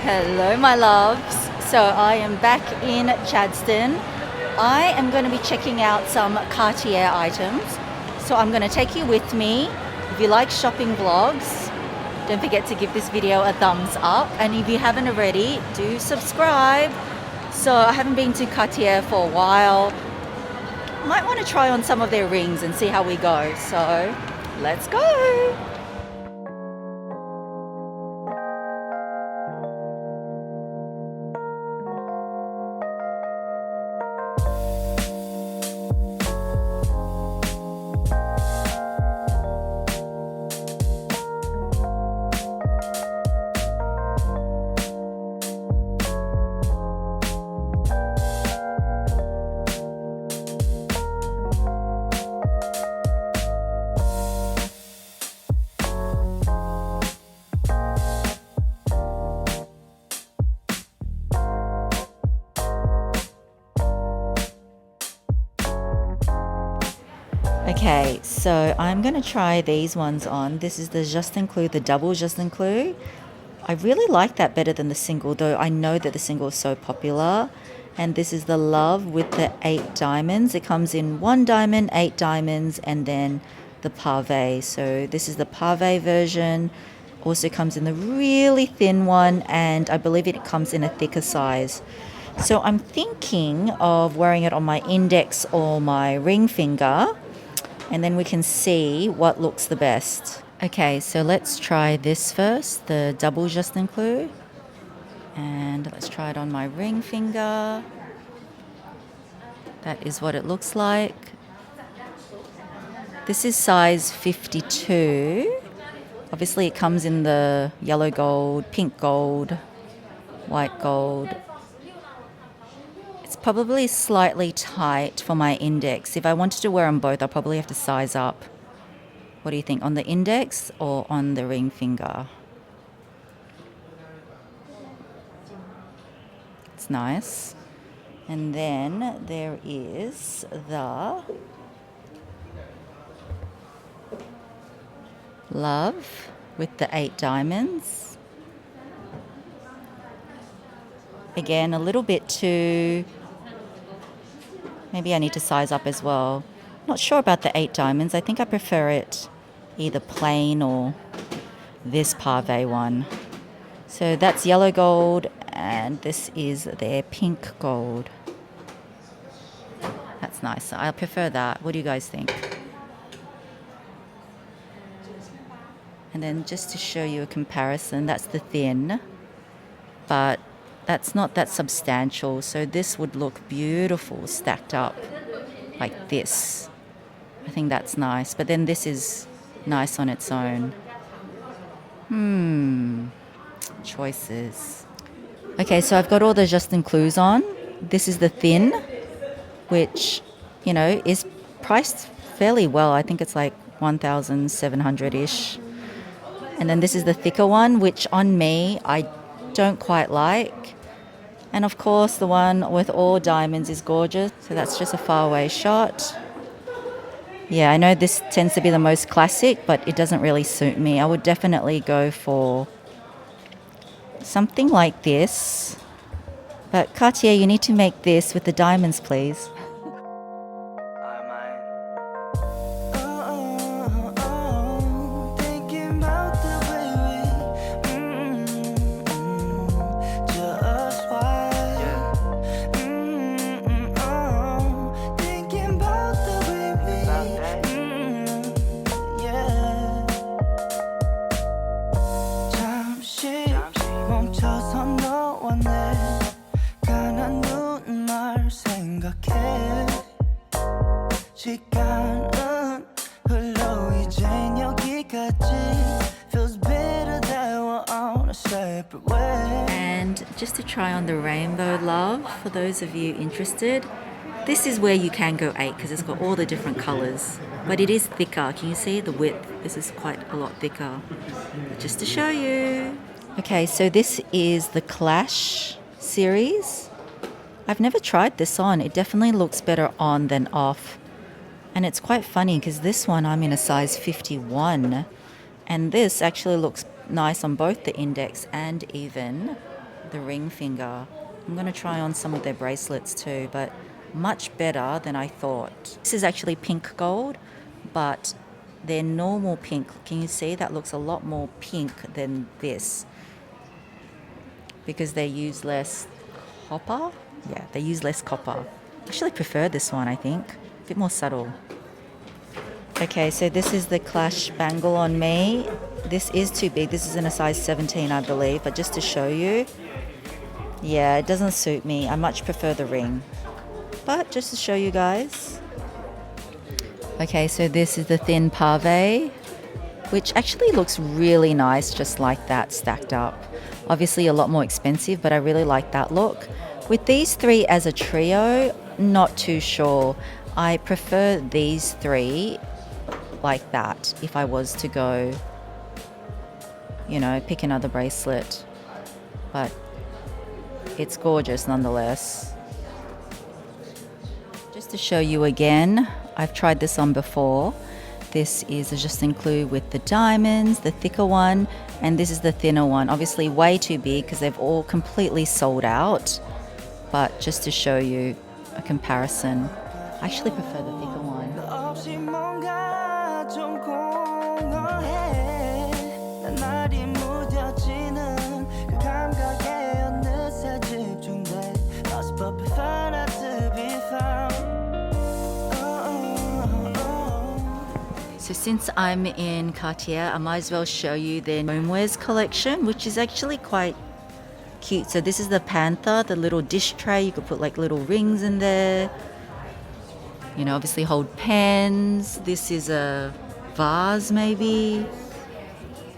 Hello my loves. So I am back in Chadstone. I am going to be checking out some Cartier items. So I'm going to take you with me. If you like shopping vlogs, don't forget to give this video a thumbs up. And if you haven't already, do subscribe. So I haven't been to Cartier for a while. Might want to try on some of their rings and see how we go. So let's go. Okay, so I'm going to try these ones on. This is the JUSTE, the double JUSTE. I really like that better than the single, though I know that the single is so popular. And this is the Love with the 8 diamonds. It comes in 1 diamond, 8 diamonds, and then the Pavé. So this is the Pavé version. Also comes in the really thin one, and I believe it comes in a thicker size. So I'm thinking of wearing it on my index or my ring finger, and then we can see what looks the best. Okay, so let's try this first, the double JUSTE. And let's try it on my ring finger. That is what it looks like. This is size 52. Obviously it comes in the yellow gold, pink gold, white gold. It's probably slightly tight for my index. If I wanted to wear them both, I'll probably have to size up. What do you think, on the index or on the ring finger? It's nice. And then there is the Love with the 8 diamonds. Again, a little bit too... Maybe I need to size up as well. Not sure about the 8 diamonds. I think I prefer it either plain or this Pavé one. So that's yellow gold, and this is their pink gold. That's nice. I prefer that. What do you guys think? And then just to show you a comparison, that's the thin, but that's not that substantial. So this would look beautiful stacked up like this. I think that's nice. But then this is nice on its own. Choices. Okay, so I've got all the JUSTE on. This is the thin, which, you know, is priced fairly well. I think it's like 1,700-ish. And then this is the thicker one, which on me, I don't quite like. And of course, the one with all diamonds is gorgeous. So that's just a faraway shot. Yeah, I know this tends to be the most classic, but it doesn't really suit me. I would definitely go for something like this. But Cartier, you need to make this with the diamonds, please. And just to try on the rainbow, love, for those of you interested, this is where you can go 8 because it's got all the different colors, but it is thicker. Can you see the width? This is quite a lot thicker. Just to show you. Okay, so this is the Clash series. I've never tried this on. It definitely looks better on than off. And it's quite funny because this one I'm in a size 51, and this actually looks nice on both the index and even the ring finger. I'm going to try on some of their bracelets too, but much better than I thought. This is actually pink gold, but their normal pink, can you see that looks a lot more pink than this? Because they use less copper. Yeah, they use less copper. I actually prefer this one, I think. A bit more subtle. Okay, so this is the Clash bangle on me. This is too big. This is in a size 17, I believe. But just to show you, yeah, it doesn't suit me. I much prefer the ring. But just to show you guys. Okay, so this is the thin pave, which actually looks really nice just like that stacked up. Obviously a lot more expensive, but I really like that look. With these three as a trio, not too sure. I prefer these three like that if I was to go, you know, pick another bracelet. But it's gorgeous nonetheless. Just to show you again, I've tried this on before. This is a JUSTE CLOU with the diamonds, the thicker one, and this is the thinner one. Obviously way too big because they've all completely sold out. But just to show you a comparison, I actually prefer the thicker one. So since I'm in Cartier, I might as well show you their Homeware's collection, which is actually quite cute. So this is the Panther, the little dish tray. You could put like little rings in there. You know, obviously hold pens. This is a vase maybe.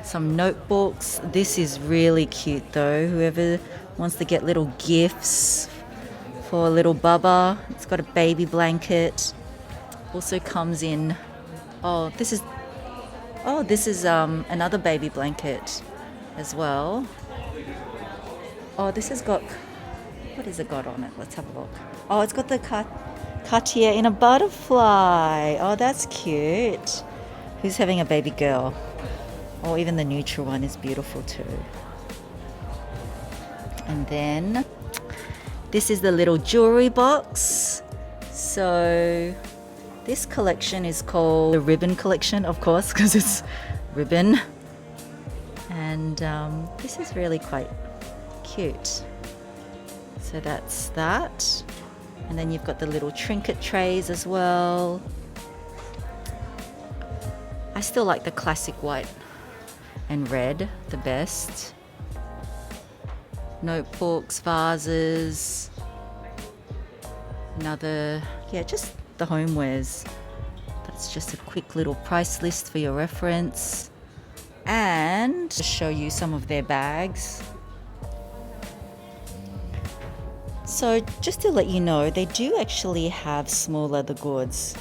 Some notebooks. This is really cute though. Whoever wants to get little gifts for a little bubba. It's got a baby blanket. Also comes in, this is another baby blanket as well. Oh, this has got, what has it got on it? Let's have a look. Oh, it's got the Cartier in a butterfly. Oh, that's cute. Who's having a baby girl? Or even the neutral one is beautiful too. And then this is the little jewelry box. So this collection is called the Ribbon Collection, of course, because it's ribbon. And this is really quite cute. So that's that. And then you've got the little trinket trays as well. I still like the classic white and red the best. Notebooks, vases, another, just the homewares. That's just a quick little price list for your reference. And to show you some of their bags. So just to let you know, they do actually have small leather goods.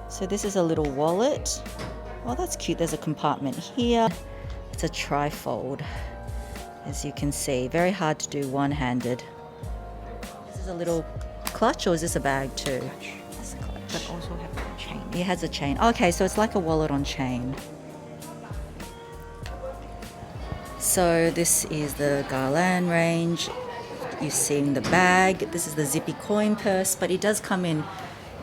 So this is a little wallet. Oh, that's cute. There's a compartment here. It's a trifold, as you can see. Very hard to do one-handed. This is a little clutch, or is this a bag too? That's a clutch. But also have a chain. It has a chain. Okay, so it's like a wallet on chain. So this is the Garland range. You're seeing the bag. This is the zippy coin purse, but it does come in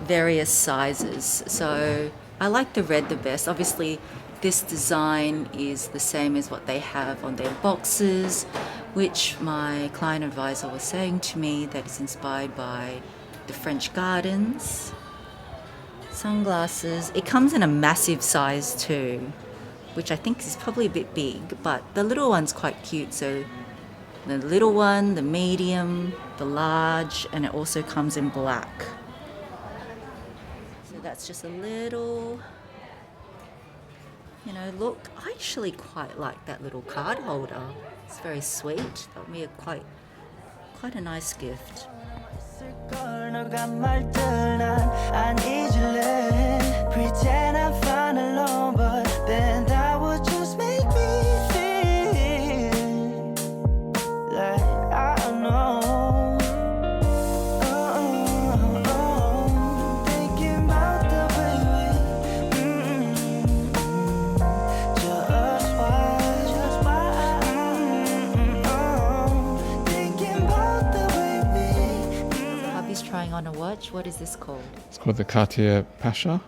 various sizes. So I like the red the best. Obviously, this design is the same as what they have on their boxes, which my client advisor was saying to me that it's inspired by the French gardens. Sunglasses. It comes in a massive size too, which I think is probably a bit big, but the little one's quite cute. So the little one, the medium, the large, and it also comes in black. So that's just a little, look. I actually quite like that little card holder. It's very sweet. That would be quite a nice gift. Pretend I'm fine alone, but then that would just make me feel like I don't know. Thinking about the way watch. What is this called? It's called the Cartier Pasha.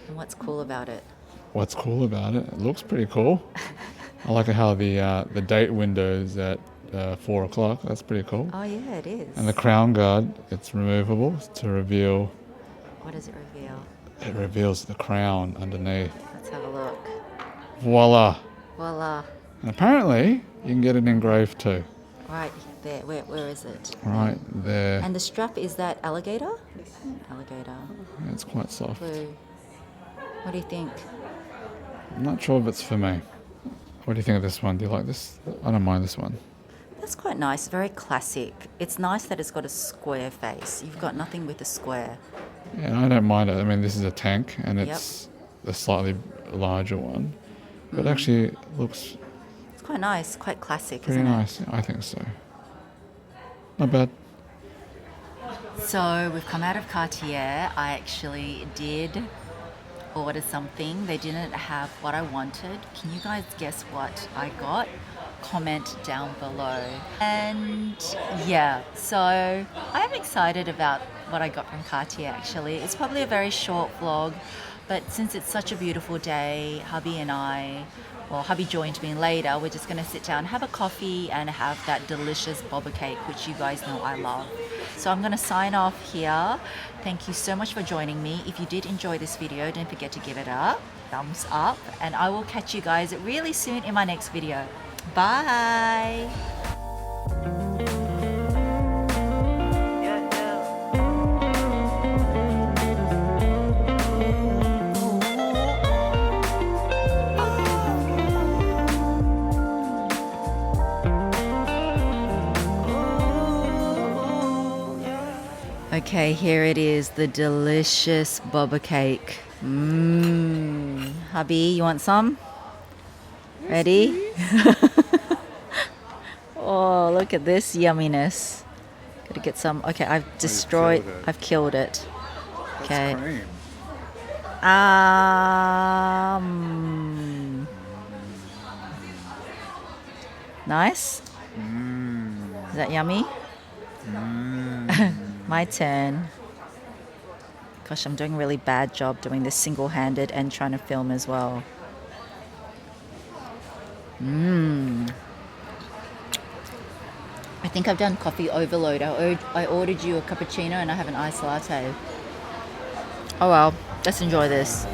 And what's cool about it? What's cool about it? It looks pretty cool. I like how the date windows at 4 o'clock. That's pretty cool. Oh yeah, it is. And the crown guard, it's removable to reveal. What does it reveal? It reveals the crown underneath. Let's have a look. Voila! Voila. And apparently, you can get it engraved too. Right there. Where is it? Right there. And the strap, is that alligator? Alligator. It's quite soft. Blue. What do you think? I'm not sure if it's for me. What do you think of this one? Do you like this? I don't mind this one. That's quite nice. Very classic. It's nice that it's got a square face. You've got nothing with a square. Yeah, I don't mind it. I mean, this is a tank, and it's a slightly larger one. But actually, it looks It's quite nice. Quite classic, pretty isn't nice. I think so. Not bad. it? So we've come out of Cartier. I actually did order something. They didn't have what I wanted. Can you guys guess what I got? Comment down below. And yeah, so I'm excited about what I got from Cartier actually. It's probably a very short vlog, but since it's such a beautiful day, hubby and I, well, hubby joined me later, we're just going to sit down, have a coffee and have that delicious boba cake, which you guys know I love. So I'm going to sign off here. Thank you so much for joining me. If you did enjoy this video, don't forget to give it a thumbs up, and I will catch you guys really soon in my next video. Bye. Okay, here it is, the delicious boba cake. Hubby, you want some? Ready? Oh, look at this yumminess. Gotta get some. Okay, I've destroyed. I've killed it. Okay. Nice. Is that yummy? My turn. Gosh, I'm doing a really bad job doing this single-handed and trying to film as well. I think I've done coffee overload. I ordered you a cappuccino and I have an iced latte. Oh well, let's enjoy this.